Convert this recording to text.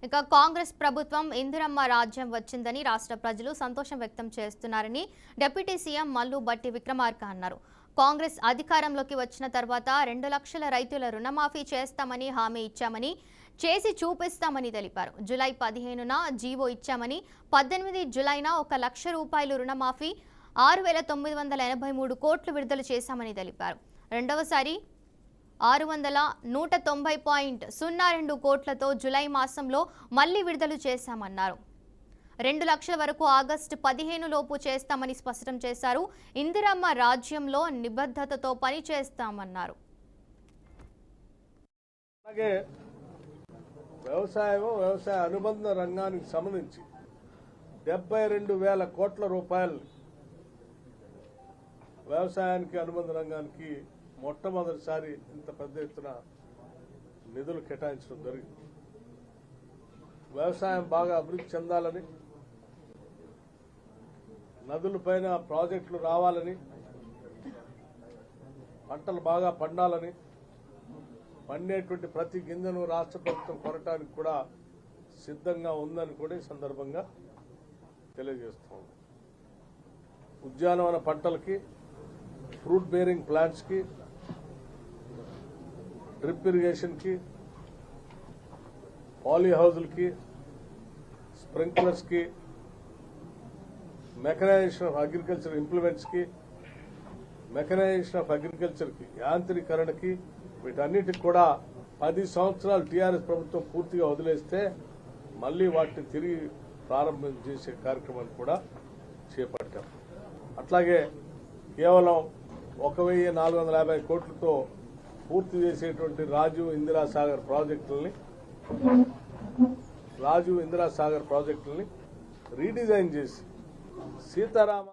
ఇక కాంగ్రెస్ ప్రభుత్వం ఇందిరమ్మ రాజ్యం వచ్చిందని రాష్ట్ర ప్రజలు సంతోషం వ్యక్తం చేస్తున్నారని డిప్యూటీ సీఎం మల్లు బట్టి విక్రమార్క అన్నారు. కాంగ్రెస్ అధికారంలోకి వచ్చిన తర్వాత 2 లక్షల రైతుల రుణమాఫీ చేస్తామని హామీ ఇచ్చామని, చేసి చూపిస్తామని తెలిపారు. జూలై 15న జీవో ఇచ్చామని, 18 జూలైన 1 లక్ష రూపాయలు రుణమాఫీ, 6,983 కోట్లు విడుదల చేశామని తెలిపారు. రెండవసారి 690.02 కోట్లతో జూలై మాసంలో మళ్లీ విడుదల చేశామన్నారు. 2 లక్షల వరకు ఆగస్టు 15 లోపు చేస్తామని స్పష్టం చేశారు. ఇందిరమ్మ రాజ్యంలో నిబద్ధతతో పని చేస్తామన్నారు. అలాగే వ్యవసాయ అనుబంధ రంగానికి సంబంధించి 72,000 కోట్ల రూపాయలు వ్యవసాయానికి అనుబంధ రంగానికి మొట్టమొదటిసారి ఇంత పెద్ద ఎత్తున నిధులు కేటాయించడం జరిగింది. వ్యవసాయం బాగా అభివృద్ధి చెందాలని, నదులపైన ప్రాజెక్టులు రావాలని, పంటలు బాగా పండాలని, పండేటువంటి ప్రతి గింజను రాష్ట్ర ప్రభుత్వం కొనటానికి కూడా సిద్ధంగా ఉందని కూడా ఈ సందర్భంగా తెలియజేస్తాం. ఉద్యానవన పంటలకి, ఫ్రూట్ బేరింగ్ ప్లాంట్స్ కి, డ్రిప్ ఇరిగేషన్ కి, పాలీ హౌజులకి, స్ప్రింక్లర్స్ కి, మెకనైజేషన్ ఆఫ్ అగ్రికల్చర్ ఇంప్లిమెంట్స్ కి, మెకనైజేషన్ ఆఫ్ అగ్రికల్చర్ కి, యాంత్రీకరణకి, వీటన్నిటికి కూడా 10 సంవత్సరాలు టీఆర్ఎస్ ప్రభుత్వం పూర్తిగా వదిలేస్తే మళ్లీ వాటిని తిరిగి ప్రారంభం చేసే కార్యక్రమాన్ని కూడా చేపట్టాం. అట్లాగే కేవలం 1,450 కోట్లతో పూర్తి చేసేటువంటి రాజీవ్ ఇందిరా సాగర్ ప్రాజెక్టులని రీడిజైన్ చేసి సీతారామ